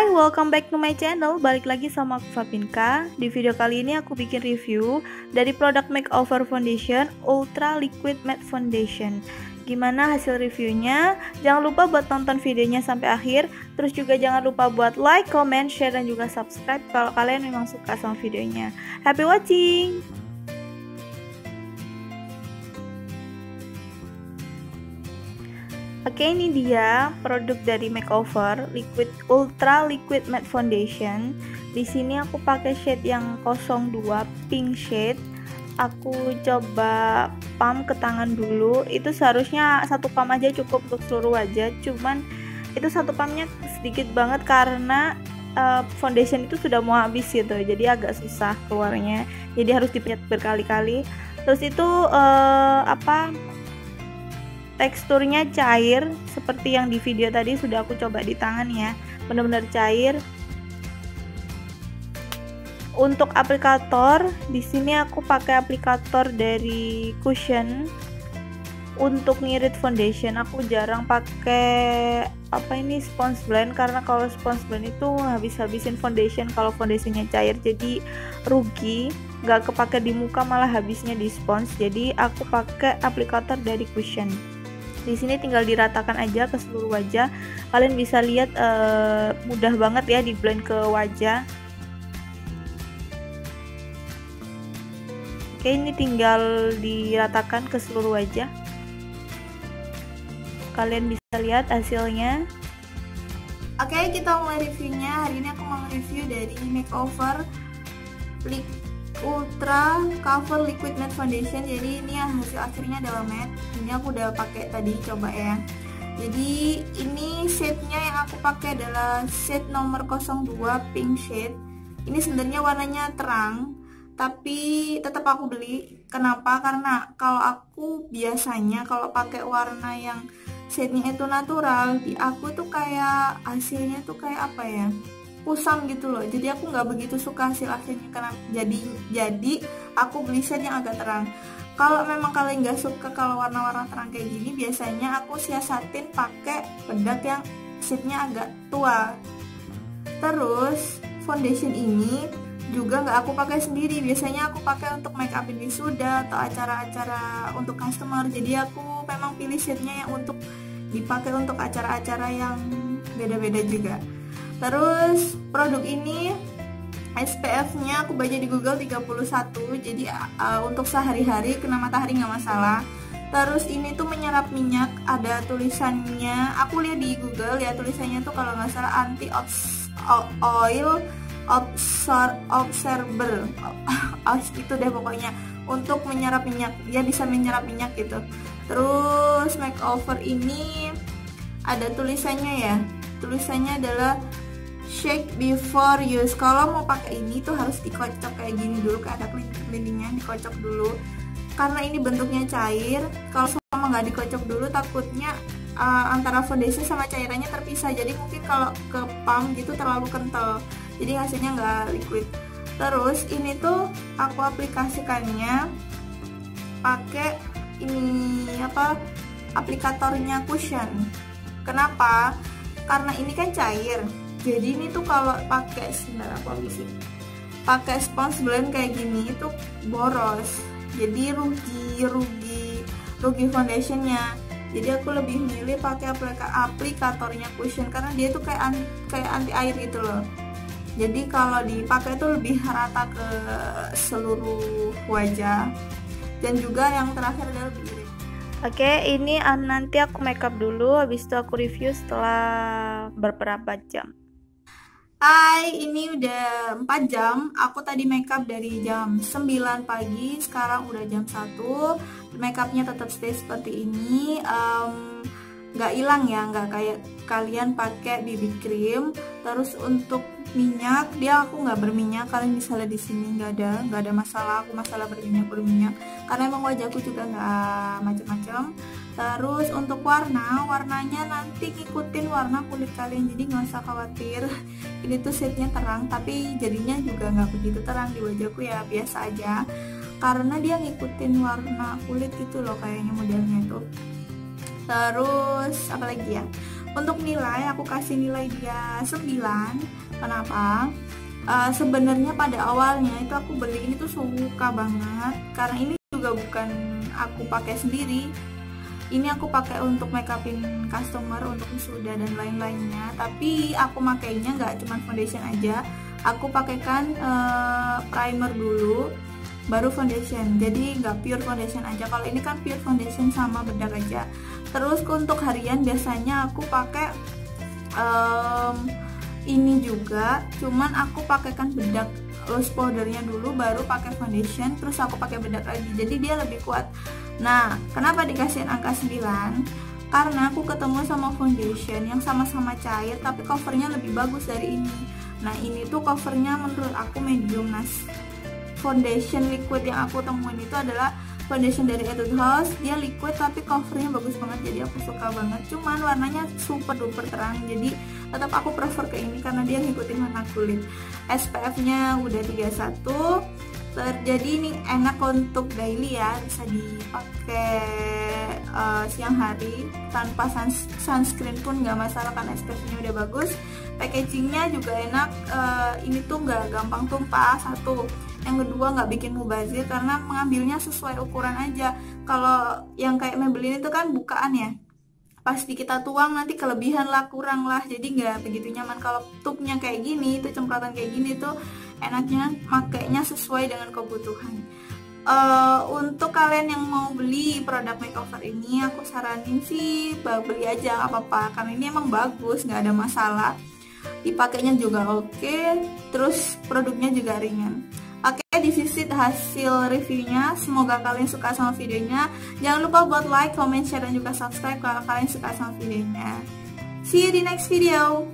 Hai, welcome back to my channel. Balik lagi sama aku Fapinka. Di video kali ini aku bikin review dari produk makeover foundation Ultra Liquid Matte Foundation. Gimana hasil reviewnya? Jangan lupa buat tonton videonya sampai akhir. Terus juga jangan lupa buat like, comment, share, dan juga subscribe kalau kalian memang suka sama videonya. Happy watching! Oke, ini dia produk dari makeover Ultra Liquid Matte Foundation. Di sini aku pakai shade yang 02 pink shade. Aku coba pump ke tangan dulu. Itu seharusnya satu pump aja cukup untuk seluruh wajah. Cuman itu satu pumpnya sedikit banget karena foundation itu sudah mau habis gitu. Jadi agak susah keluarnya. Jadi harus dipencet berkali-kali. Terus itu teksturnya cair seperti yang di video tadi sudah aku coba di tangan ya, benar-benar cair. Untuk aplikator, di sini aku pakai aplikator dari Cushion. Untuk ngirit foundation aku jarang pakai sponge blend, karena kalau sponge blend itu habis-habisin foundation kalau foundationnya cair, jadi rugi, nggak kepake di muka malah habisnya di sponge. Jadi aku pakai aplikator dari Cushion. Di sini tinggal diratakan aja ke seluruh wajah. Kalian bisa lihat mudah banget ya di blend ke wajah. Oke, ini tinggal diratakan ke seluruh wajah. Kalian bisa lihat hasilnya. Oke, kita mulai reviewnya. Hari ini aku mau review dari makeover Ultra Cover Liquid Matte Foundation. Jadi ini hasil akhirnya adalah matte. Ini aku udah pakai tadi, coba ya. Jadi ini shade-nya yang aku pakai adalah shade nomor 02 pink shade. Ini sebenarnya warnanya terang, tapi tetap aku beli. Kenapa? Karena kalau aku biasanya kalau pakai warna yang shade-nya itu natural, di aku tuh kayak hasilnya tuh kayak apa ya? Kusam gitu loh. Jadi aku nggak begitu suka hasil akhirnya, karena jadi aku beli shade yang agak terang. Kalau memang kalian nggak suka kalau warna-warna terang kayak gini, biasanya aku siasatin pakai bedak yang shade-nya agak tua. Terus foundation ini juga nggak aku pakai sendiri, biasanya aku pakai untuk make upin wisuda atau acara-acara untuk customer. Jadi aku memang pilih shade-nya yang untuk dipakai untuk acara-acara yang beda-beda juga. Terus produk ini SPF-nya aku baca di Google 31, jadi untuk sehari-hari kena matahari nggak masalah. Terus ini tuh menyerap minyak, ada tulisannya, aku lihat di Google ya, tulisannya tuh kalau nggak salah anti oil absorber, itu deh pokoknya, untuk menyerap minyak, dia bisa menyerap minyak gitu. Terus makeover ini ada tulisannya ya, tulisannya adalah shake before use. Kalau mau pakai ini tuh harus dikocok kayak gini dulu, kayak ada kelindingnya, dikocok dulu karena ini bentuknya cair. Kalau sama nggak dikocok dulu takutnya antara foundation sama cairannya terpisah, jadi mungkin kalau ke pump gitu terlalu kental, jadi hasilnya nggak liquid. Terus ini tuh aku aplikasikannya pakai ini aplikatornya Cushion. Kenapa? Karena ini kan cair. Jadi ini tuh kalau pakai pakai sponge blend kayak gini itu boros. Jadi rugi foundationnya. Jadi aku lebih milih pakai aplikatornya Cushion karena dia tuh kayak anti air gitu loh. Jadi kalau dipakai tuh lebih rata ke seluruh wajah. Dan juga yang terakhir adalah bibir. Oke, ini nanti aku makeup dulu, habis itu aku review setelah beberapa jam. Hai, ini udah 4 jam. Aku tadi makeup dari jam 9 pagi, sekarang udah jam 1. Makeupnya tetap stay seperti ini, nggak hilang ya, nggak kayak kalian pakai BB cream. Terus untuk minyak, aku nggak berminyak, kalian bisa lihat di sini nggak ada masalah. Aku masalah berminyak karena emang wajahku juga nggak macam-macam. Terus untuk warnanya nanti ngikutin warna kulit kalian, jadi nggak usah khawatir. Ini tuh shade-nya terang, tapi jadinya juga nggak begitu terang di wajahku ya, biasa aja. Karena dia ngikutin warna kulit gitu loh, kayaknya modelnya tuh. Terus apa lagi ya? Untuk nilai, aku kasih nilai dia 9. Kenapa? Sebenarnya pada awalnya itu aku beli ini tuh suka banget, karena ini juga bukan aku pakai sendiri. Ini aku pakai untuk make upin customer, untuk wisuda dan lain-lainnya. Tapi aku makainya nggak cuma foundation aja, aku pakaikan primer dulu, baru foundation. Jadi nggak pure foundation aja. Kalau ini kan pure foundation sama bedak aja. Terus untuk harian biasanya aku pakai ini juga, cuman aku pakaikan bedak loose powdernya dulu, baru pakai foundation, terus aku pakai bedak lagi. Jadi dia lebih kuat. Nah, kenapa dikasihin angka 9? Karena aku ketemu sama foundation yang sama-sama cair tapi covernya lebih bagus dari ini. Nah, ini tuh covernya menurut aku medium. Nah, foundation liquid yang aku temuin itu adalah foundation dari Etude House. Dia liquid tapi covernya bagus banget, jadi aku suka banget. Cuman warnanya super duper terang, jadi tetap aku prefer ke ini karena dia ngikutin warna kulit. SPF-nya udah 31. Jadi ini enak untuk daily ya, bisa dipakai siang hari tanpa sunscreen pun nggak masalah kan, SPF-nya udah bagus. Packagingnya juga enak, ini tuh nggak gampang tumpah, satu. Yang kedua nggak bikin mubazir karena mengambilnya sesuai ukuran aja. Kalau yang kayak Maybelline itu kan bukaan ya, pasti kita tuang nanti kelebihan lah, kurang lah, jadi nggak begitu nyaman. Kalau tubnya kayak gini, itu cemprotan kayak gini tuh enaknya makainya sesuai dengan kebutuhan. Untuk kalian yang mau beli produk makeover ini, aku saranin sih beli aja nggak apa-apa, karena ini emang bagus, nggak ada masalah, dipakainya juga oke, terus produknya juga ringan. Oke, this is it hasil reviewnya. Semoga kalian suka sama videonya. Jangan lupa buat like, comment, share, dan juga subscribe kalau kalian suka sama videonya. See you di next video.